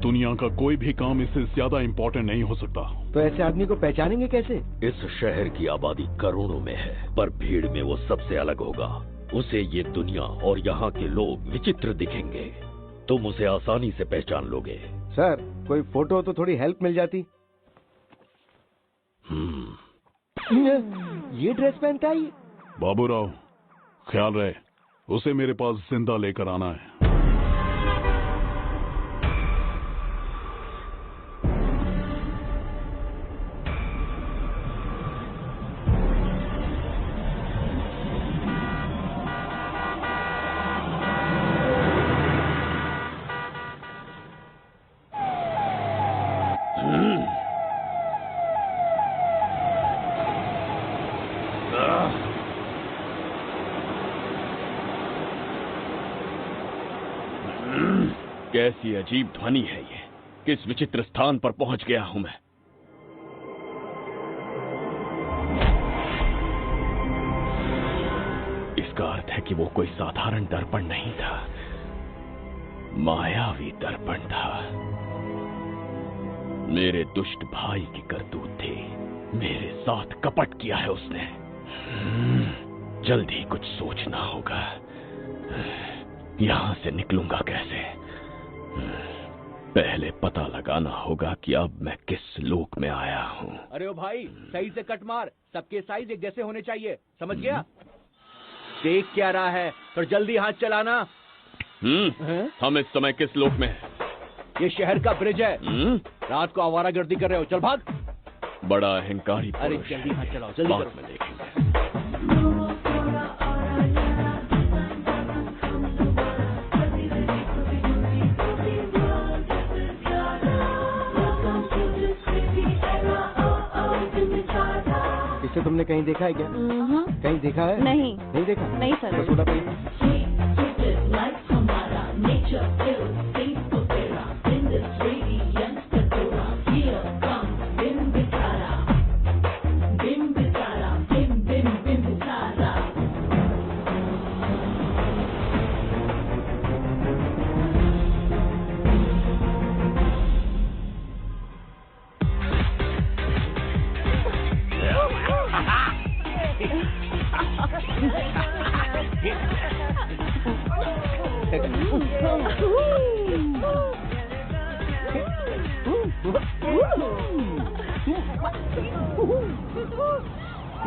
दुनिया का कोई भी काम इससे ज्यादा इम्पोर्टेंट नहीं हो सकता। तो ऐसे आदमी को पहचानेंगे कैसे? इस शहर की आबादी करोड़ों में है, पर भीड़ में वो सबसे अलग होगा। उसे ये दुनिया और यहाँ के लोग विचित्र दिखेंगे। तुम उसे आसानी से पहचान लोगे। सर, कोई फोटो हो तो थोड़ी हेल्प मिल जाती। ये ड्रेस पहनता है? बाबूराव, ख्याल रहे, उसे मेरे पास जिंदा लेकर आना है। कैसी अजीब ध्वनि है ये। किस विचित्र स्थान पर पहुंच गया हूं मैं। इसका अर्थ है कि वो कोई साधारण दर्पण नहीं था, मायावी दर्पण था। मेरे दुष्ट भाई की करतूत थी। मेरे साथ कपट किया है उसने। जल्दी कुछ सोचना होगा। यहां से निकलूंगा कैसे? पहले पता लगाना होगा कि अब मैं किस लोक में आया हूँ। अरे ओ भाई, सही से कट मार। सबके साइज एक जैसे होने चाहिए, समझ गया? देख क्या रहा है, तो जल्दी हाथ चलाना। हम इस समय किस लोक में हैं? ये शहर का ब्रिज है। रात को आवारागर्दी कर रहे हो, चल भाग। बड़ा अहंकारी। अरे जल्दी हाथ चलाओ, जल्दी बाद में देखेंगे। इसे तुमने कहीं देखा है क्या? कहीं देखा है? नहीं। नहीं देखा? नहीं सर। तो सोडा पिए।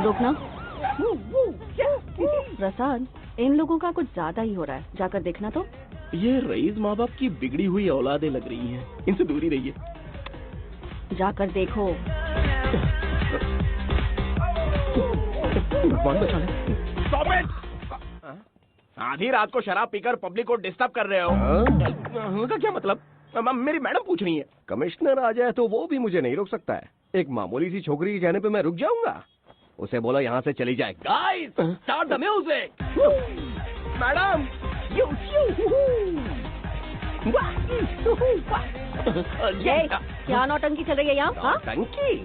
रुकना। प्रसाद, इन लोगों का कुछ ज्यादा ही हो रहा है, जाकर देखना तो। ये रईस माँ बाप की बिगड़ी हुई औलादें लग रही हैं, इनसे दूरी रहिए। जाकर देखो। भगवान बचाने। Stop it! आधी रात को शराब पीकर पब्लिक को डिस्टर्ब कर रहे हो। उनका क्या मतलब? मेरी मैडम पूछ रही है। कमिश्नर आ जाए तो वो भी मुझे नहीं रोक सकता है। एक मामूली सी छोकरी के कहने पे मैं रुक जाऊंगा? उसे बोला यहाँ से चली जाए। Guys, start the music. Madam, क्या नौटंकी चल रही है यहाँ? नौटंकी?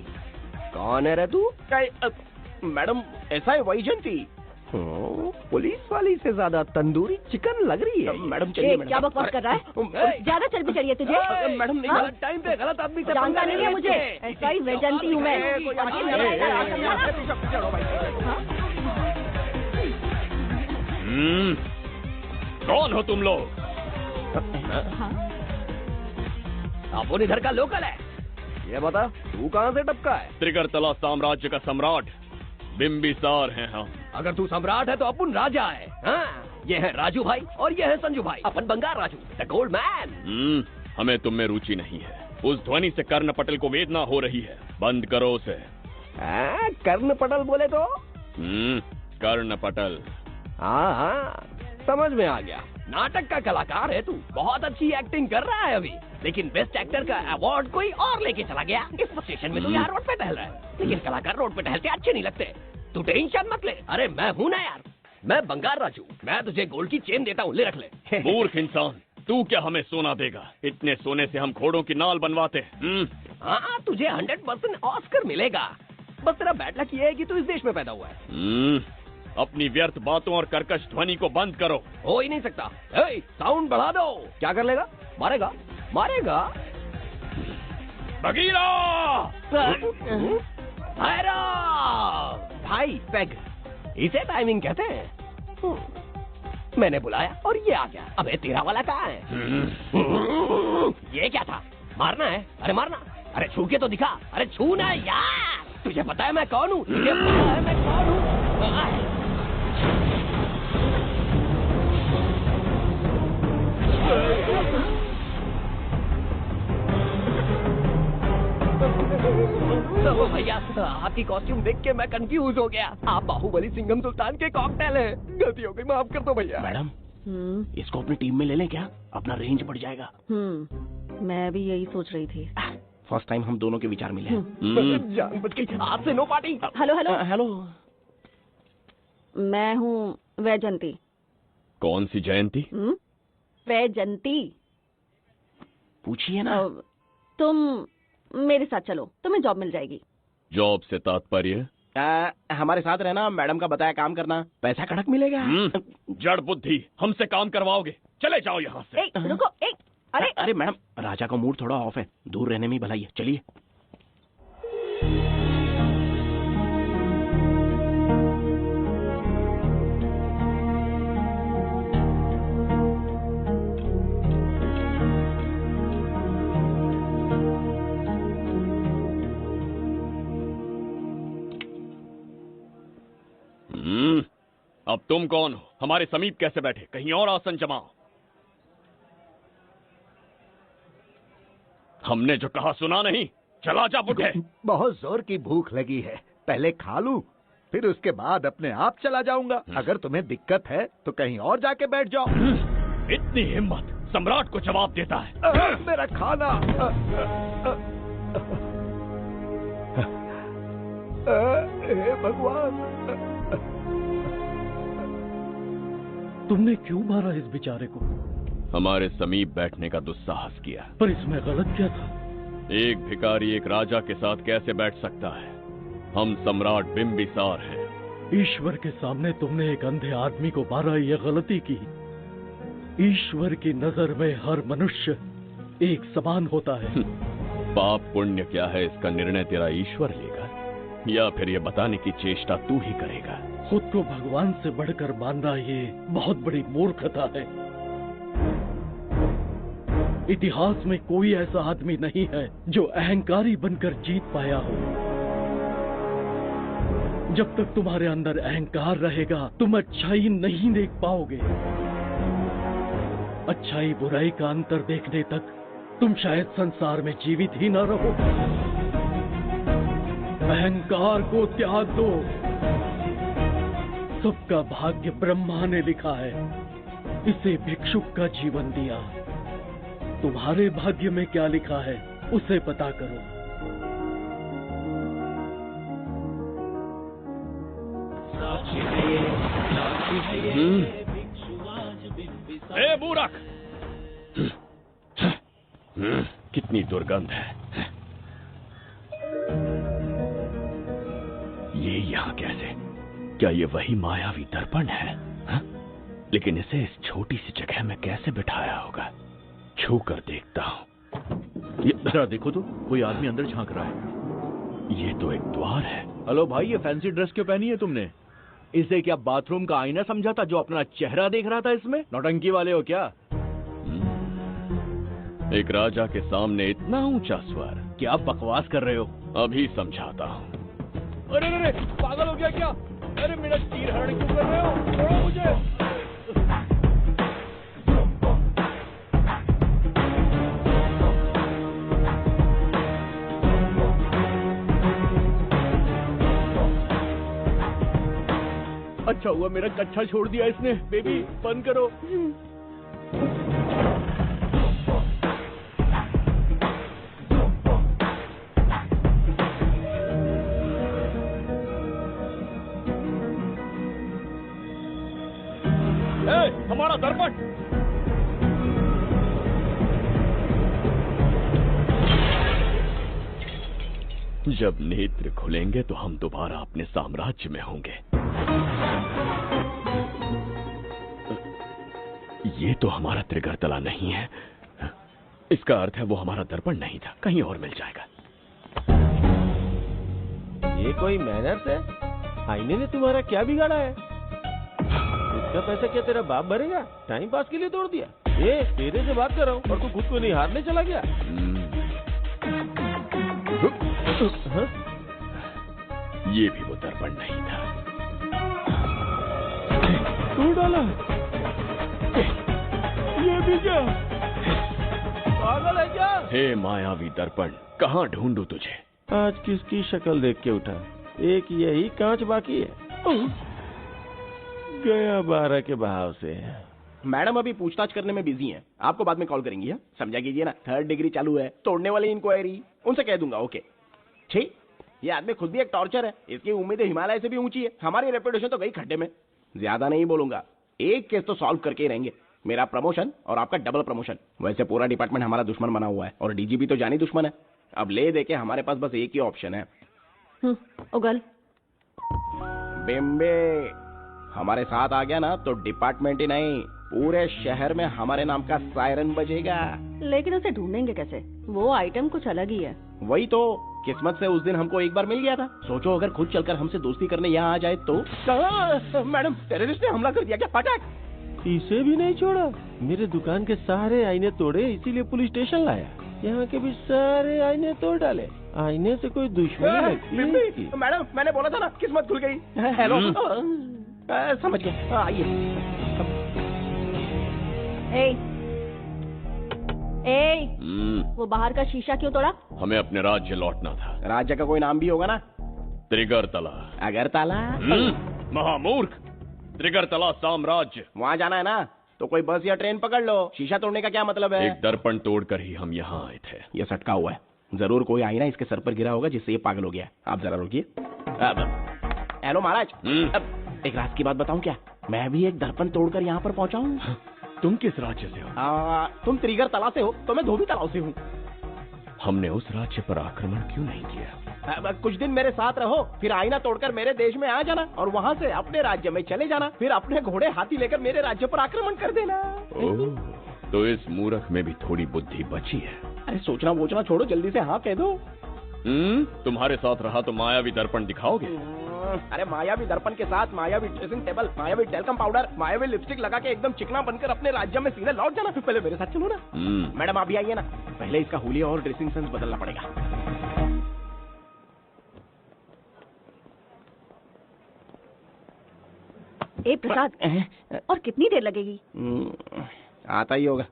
कौन है रे तू? मैडम, ऐसा है वैजयंती। पुलिस वाली से ज्यादा तंदूरी चिकन लग रही है। मैडम चलिए। क्या बकवास कर रहा है? ज्यादा चर्बी चढ़ी है तुझे? मैडम नहीं, गलत टाइम पे गलत आदमी से जानता नहीं है मुझे। ऐसा ही वैजयंती हूँ मैं। कौन हो तुम लोग? अपन इधर का लोकल है। ये बता, तू कहाँ से टपका है? त्रिगर्तला साम्राज्य का सम्राट बिंबिसार हैं हम। अगर तू सम्राट है तो अपन राजा है। हाँ, ये है राजू भाई और ये है संजू भाई। अपन बंगार राजू, द गोल्ड मैन। हमें तुम में रुचि नहीं है। उस ध्वनि से कर्ण पटल को वेदना हो रही है, बंद करो उसे। कर्ण पटल बोले तो? कर्ण पटल। हाँ हाँ, समझ में आ गया। नाटक का कलाकार है तू, बहुत अच्छी एक्टिंग कर रहा है अभी, लेकिन बेस्ट एक्टर का अवार्ड कोई और लेके चला गया। इस स्टेशन में तू यहाँ रोड पे टहल रहा है, लेकिन कलाकार रोड पे टहलते अच्छे नहीं लगते। तू टेंशन मत ले। अरे मैं हूँ ना यार, मैं बंगार राजू। मैं तुझे गोल्ड की चेन देता हूँ, ले रख ले। मूर्ख इंसान, तू क्या हमें सोना देगा? इतने सोने से हम घोड़ों की नाल बनवाते हैं। हाँ, तुझे 100% ऑस्कर मिलेगा। बस तेरा बैड लक ये है कि तू इस देश में पैदा हुआ है। अपनी व्यर्थ बातों और कर्कश ध्वनि को बंद करो। हो ही नहीं सकता। साउंड बढ़ा दो। क्या कर लेगा? मारेगा? मारेगा? बगीरा! भाई पैग, इसे टाइमिंग कहते हैं। मैंने बुलाया और ये आ गया। अबे तेरा वाला कहाँ है? ये क्या था? मारना है? अरे मारना। अरे छू के तो दिखा। अरे छू ना यार। तुझे पता है मैं कौन हूँ? तुझे पता है मैं कौन हूँ? भैया, आपकी कॉस्ट्यूम देख के मैं कंफ्यूज हो गया। आप बाहुबली सिंघम सुल्तान के कॉकटेल हैं। गलती हो गई, माफ कर दो भैया। मैडम, इसको अपनी टीम में ले लें क्या? अपना रेंज बढ़ जाएगा। मैं भी यही सोच रही थी। फर्स्ट टाइम हम दोनों के विचार मिले। जान बच गई। आपसे no party. Hello hello hello. मैं हूँ वैजयंती। कौन सी जयंती? वैजयंती। पूछिए ना। तुम मेरे साथ चलो, तुम्हें जॉब मिल जाएगी। जॉब से तात्पर्य? हमारे साथ रहना, मैडम का बताया काम करना, पैसा कड़क मिलेगा। जड़ बुद्धि, हमसे काम करवाओगे? चले जाओ यहाँ से। रुको। अरे मैडम, राजा का मूड थोड़ा ऑफ है, दूर रहने में ही भलाई है। चलिए। अब तुम कौन हो? हमारे समीप कैसे बैठे? कहीं और आसन जमाओ। हमने जो कहा सुना नहीं? चला जा बुढ़े। बहुत जोर की भूख लगी है, पहले खा लूं, फिर उसके बाद अपने आप चला जाऊंगा। अगर तुम्हें दिक्कत है तो कहीं और जाके बैठ जाओ। इतनी हिम्मत, सम्राट को जवाब देता है। मेरा खाना। हे भगवान, तुमने क्यों मारा इस बेचारे को? हमारे समीप बैठने का दुस्साहस किया। पर इसमें गलत क्या था? एक भिखारी एक राजा के साथ कैसे बैठ सकता है? हम सम्राट बिंबिसार हैं। ईश्वर के सामने तुमने एक अंधे आदमी को मारा, ये गलती की। ईश्वर की नजर में हर मनुष्य एक समान होता है। पाप पुण्य क्या है इसका निर्णय तेरा ईश्वर लेगा, या फिर ये बताने की चेष्टा तू ही करेगा? खुद को भगवान से बढ़कर मानना ये बहुत बड़ी मूर्खता है। इतिहास में कोई ऐसा आदमी नहीं है जो अहंकारी बनकर जीत पाया हो। जब तक तुम्हारे अंदर अहंकार रहेगा तुम अच्छाई नहीं देख पाओगे। अच्छाई बुराई का अंतर देखने तक तुम शायद संसार में जीवित ही न रहो। अहंकार को त्याग दो। सबका भाग्य ब्रह्मा ने लिखा है, इसे भिक्षुक का जीवन दिया। तुम्हारे भाग्य में क्या लिखा है उसे पता करो। ए मूर्ख! कितनी दुर्गंध है। ये यहाँ कैसे? क्या ये वही मायावी दर्पण है? हा? लेकिन इसे इस छोटी सी जगह में कैसे बिठाया होगा? छू कर देखता हूँ। ये जरा देखो तो, कोई आदमी अंदर झांक रहा है। ये तो एक द्वार है। हेलो भाई, ये फैंसी ड्रेस क्यों पहनी है तुमने? इसे क्या बाथरूम का आईना समझा था जो अपना चेहरा देख रहा था इसमें? नौटंकी वाले हो क्या? एक राजा के सामने इतना ऊंचा स्वर। क्या बकवास कर रहे हो? अभी समझाता हूँ। अरे अरे पागल हो गया क्या? अरे मेरा चीर हरण क्यों कर रहे हो? छोड़ो मुझे। अच्छा हुआ मेरा कच्छा छोड़ दिया इसने। बेबी बंद करो। हमारा दर्पण! जब नेत्र खुलेंगे तो हम दोबारा अपने साम्राज्य में होंगे। ये तो हमारा त्रिगर्तला नहीं है। इसका अर्थ है वो हमारा दर्पण नहीं था, कहीं और मिल जाएगा। ये कोई मैनर्स है? आईने ने तुम्हारा क्या बिगाड़ा है? इसका पैसा क्या तेरा बाप भरेगा? टाइम पास के लिए तोड़ दिया। ये तेरे से बात कर रहा हूँ और तू खुद को निहारने चला गया। हाँ? ये भी वो दर्पण नहीं था। तू डाला? ये भी क्या? पागल है क्या? हे मायावी दर्पण, कहाँ ढूंढूं तुझे? आज किसकी शक्ल देख के उठा? एक यही कांच बाकी है। गया 12 के बहाव से। मैडम अभी पूछताछ करने में बिजी हैं। आपको बाद में कॉल करेंगी। है समझा कीजिए ना, 3rd डिग्री चालू है। तोड़ने वाली इंक्वायरी उनसे कह दूंगा। ओके ठीक। ये आदमी खुद भी एक टॉर्चर है। इसकी उम्मीदें हिमालय से भी ऊंची है। हमारी रेपुटेशन तो गई खड्डे में। ज्यादा नहीं बोलूंगा, एक केस तो सॉल्व करके ही रहेंगे। मेरा प्रमोशन और आपका डबल प्रमोशन। वैसे पूरा डिपार्टमेंट हमारा दुश्मन बना हुआ है और डीजीपी तो जानी दुश्मन है। अब ले दे के हमारे पास बस एक ही ऑप्शन है। उगल बिम्बे हमारे साथ आ गया ना तो डिपार्टमेंट ही नहीं पूरे शहर में हमारे नाम का सायरन बजेगा। लेकिन उसे ढूंढेंगे कैसे? वो आइटम कुछ अलग ही है। वही तो, किस्मत से उस दिन हमको एक बार मिल गया था। सोचो अगर खुद चलकर हमसे दोस्ती करने यहाँ आ जाए तो। मैडम टेररिस्ट ने हमला कर दिया क्या? फटाक! इसे भी नहीं छोड़ा। मेरे दुकान के सारे आईने तोड़े, इसीलिए पुलिस स्टेशन लाया। यहाँ के भी सारे आईने तोड़ डाले। आईने से कोई दुश्मनी लगती है? मैडम मैंने बोला था ना, किस्मत खुल गई। हेलो समझ गए। आइए। वो बाहर का शीशा क्यों तोड़ा? हमें अपने राज्य लौटना था। राज्य का कोई नाम भी होगा ना? त्रिगर्तला। अगरतला? महामूर्ख, त्रिगर्तला साम्राज्य। वहाँ जाना है ना तो कोई बस या ट्रेन पकड़ लो। शीशा तोड़ने का क्या मतलब है? एक दर्पण तोड़कर ही हम यहाँ आए थे। ये सटका हुआ है। जरूर कोई आईना इसके सर पर गिरा होगा जिससे ये पागल हो गया। आप जरा रुकिए। हेलो महाराज, एक राज की बात बताऊं क्या? मैं भी एक दर्पण तोड़कर यहाँ पर पहुंचा हूँ। तुम किस राज्य से हो? तुम त्रिगर तला से हो तो मैं धोबी तलाव से हूँ। हमने उस राज्य पर आक्रमण क्यों नहीं किया? कुछ दिन मेरे साथ रहो, फिर आईना तोड़कर मेरे देश में आ जाना और वहाँ से अपने राज्य में चले जाना, फिर अपने घोड़े हाथी लेकर मेरे राज्य पर आक्रमण कर देना। तो इस मूर्ख में भी थोड़ी बुद्धि बची है। अरे सोचना वोचना छोड़ो, जल्दी से हाँ कह दो। तुम्हारे साथ रहा तो मायावी दर्पण दिखाओगे? अरे मायावी दर्पण के साथ मायावी ड्रेसिंग टेबल, मायावी टेलकम पाउडर, मायावी लिपस्टिक लगा के एकदम चिकना बनकर अपने राज्य में सीधे लौट जाना। पहले मेरे साथ चलो ना। मैडम आप भी आइए ना, पहले इसका हुलिया और ड्रेसिंग सेंस बदलना पड़ेगा। ए प्रसाद, और कितनी देर लगेगी? आता ही होगा।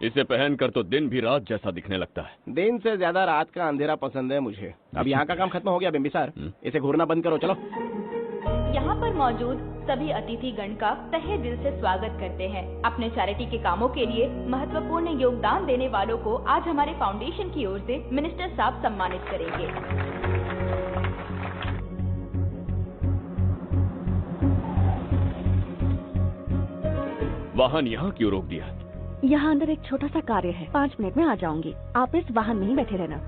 इसे पहनकर तो दिन भी रात जैसा दिखने लगता है। दिन से ज्यादा रात का अंधेरा पसंद है मुझे। अब यहाँ का काम खत्म हो गया बिम्बिसार, इसे घूरना बंद करो। चलो। यहाँ पर मौजूद सभी अतिथि गण का तहे दिल से स्वागत करते हैं। अपने चैरिटी के कामों के लिए महत्वपूर्ण योगदान देने वालों को आज हमारे फाउंडेशन की ओर से मिनिस्टर साहब सम्मानित करेंगे। वाहन यहाँ क्यों रोक दिया? यहाँ अंदर एक छोटा सा कार्य है, 5 मिनट में आ जाऊंगी। आप इस वाहन में ही बैठे रहना।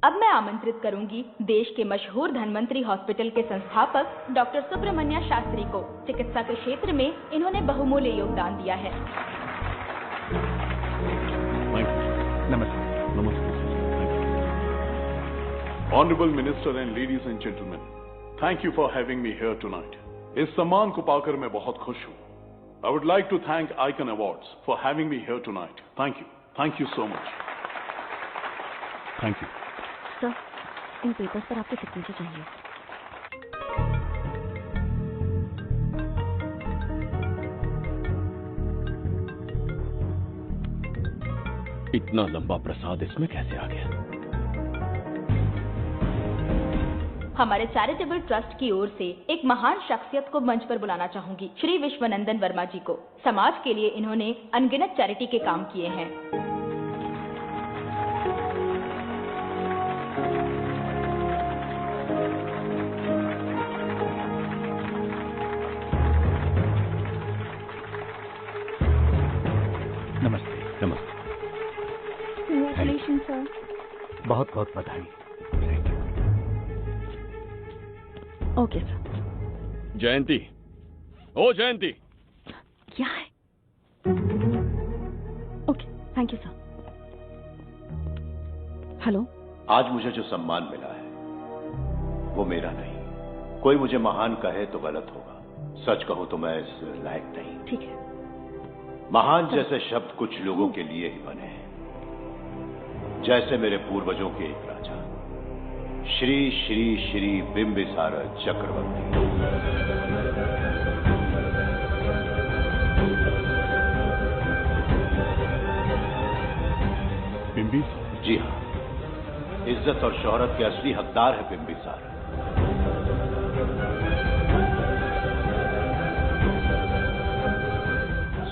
अब मैं आमंत्रित करूंगी देश के मशहूर धन्वंतरी हॉस्पिटल के संस्थापक डॉक्टर सुब्रमण्य शास्त्री को। चिकित्सा के क्षेत्र में इन्होंने बहुमूल्य योगदान दिया है। Honorable Minister and ladies and gentlemen, thank you for having me here tonight. इस सम्मान को पाकर मैं बहुत खुश हूँ। I would like to thank Icon Awards for having me here tonight. Thank you so much. Thank you. Sir, in papers पर आपके सिग्नेचर चाहिए। इतना लंबा प्रसाद इसमें कैसे आ गया? हमारे चैरिटेबल ट्रस्ट की ओर से एक महान शख्सियत को मंच पर बुलाना चाहूंगी, श्री विश्वनंदन वर्मा जी को। समाज के लिए इन्होंने अनगिनत चैरिटी के काम किए हैं। नमस्ते। नमस्ते। Congratulations, sir. बहुत बहुत बधाई। Okay sir. जयंती, ओ जयंती। क्या है? Okay, thank you sir. Hello. आज मुझे जो सम्मान मिला है वो मेरा नहीं। कोई मुझे महान कहे तो गलत होगा, सच कहूं तो मैं इस लायक नहीं। ठीक है। महान जैसे शब्द कुछ लोगों के लिए ही बने हैं, जैसे मेरे पूर्वजों के एक राजा श्री श्री श्री बिंबिसार चक्रवर्ती। बिंबिसार? जी हाँ, इज्जत और शोहरत के असली हकदार है बिंबिसार।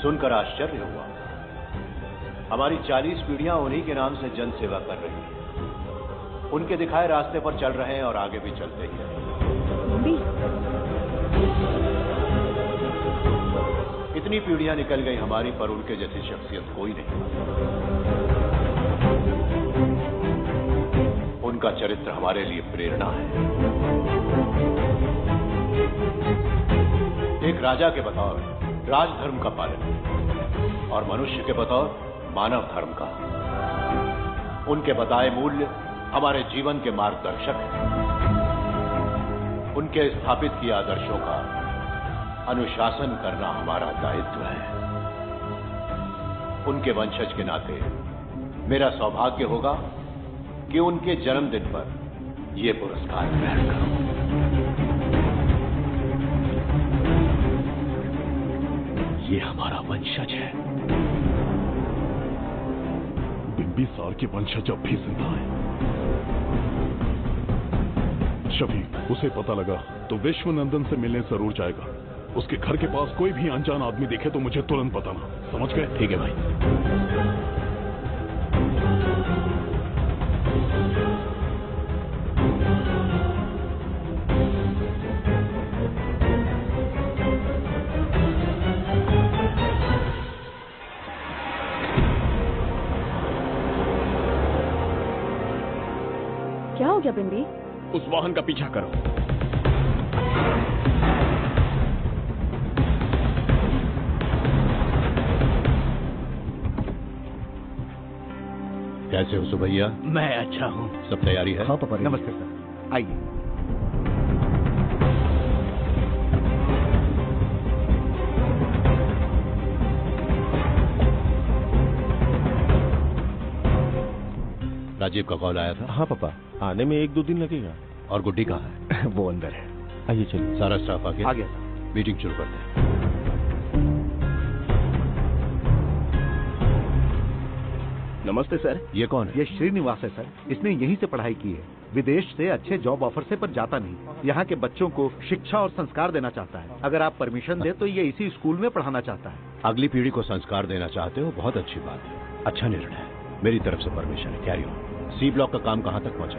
सुनकर आश्चर्य हुआ। हमारी 40 पीढ़ियां उन्हीं के नाम से जन सेवा कर रही हैं। उनके दिखाए रास्ते पर चल रहे हैं और आगे भी चलते ही रहेंगे। इतनी पीढ़ियां निकल गई हमारी, पर उनके जैसी शख्सियत कोई नहीं। उनका चरित्र हमारे लिए प्रेरणा है। एक राजा के बतौर राजधर्म का पालन और मनुष्य के बतौर मानव धर्म का। उनके बताए मूल्य हमारे जीवन के मार्गदर्शक हैं। उनके स्थापित किए आदर्शों का अनुशासन करना हमारा दायित्व है। उनके वंशज के नाते मेरा सौभाग्य होगा कि उनके जन्मदिन पर यह पुरस्कार ग्रहण करूं। ये हमारा वंशज है। बिंबिसार के वंशज अब भी जिंदा है। शफीक, उसे पता लगा तो विश्वनंदन से मिलने जरूर जाएगा। उसके घर के पास कोई भी अनजान आदमी दिखे तो मुझे तुरंत बताना, समझ गए? ठीक है भाई। क्या हो गया बिंबी? उस वाहन का पीछा करो। कैसे हो सुभैया? मैं अच्छा हूँ। सब तैयारी है? हाँ पापा। नमस्ते सर, आइए। राजीव का कॉल आया था? हाँ पापा, आने में 1-2 दिन लगेगा। और गुड्डी कहाँ है? वो अंदर है। आइए चलिए। सारा स्टाफ आ गया? आ गया सर। मीटिंग शुरू करते हैं। नमस्ते सर। ये कौन है? ये श्रीनिवास है सर। इसने यहीं से पढ़ाई की है। विदेश से अच्छे जॉब ऑफर से पर जाता नहीं। यहाँ के बच्चों को शिक्षा और संस्कार देना चाहता है। अगर आप परमिशन दे तो ये इसी स्कूल में पढ़ाना चाहता है। अगली पीढ़ी को संस्कार देना चाहते हो, बहुत अच्छी बात है। अच्छा निर्णय है। मेरी तरफ से परमिशन है। Carry on. सी ब्लॉक का काम कहाँ तक पहुँचा?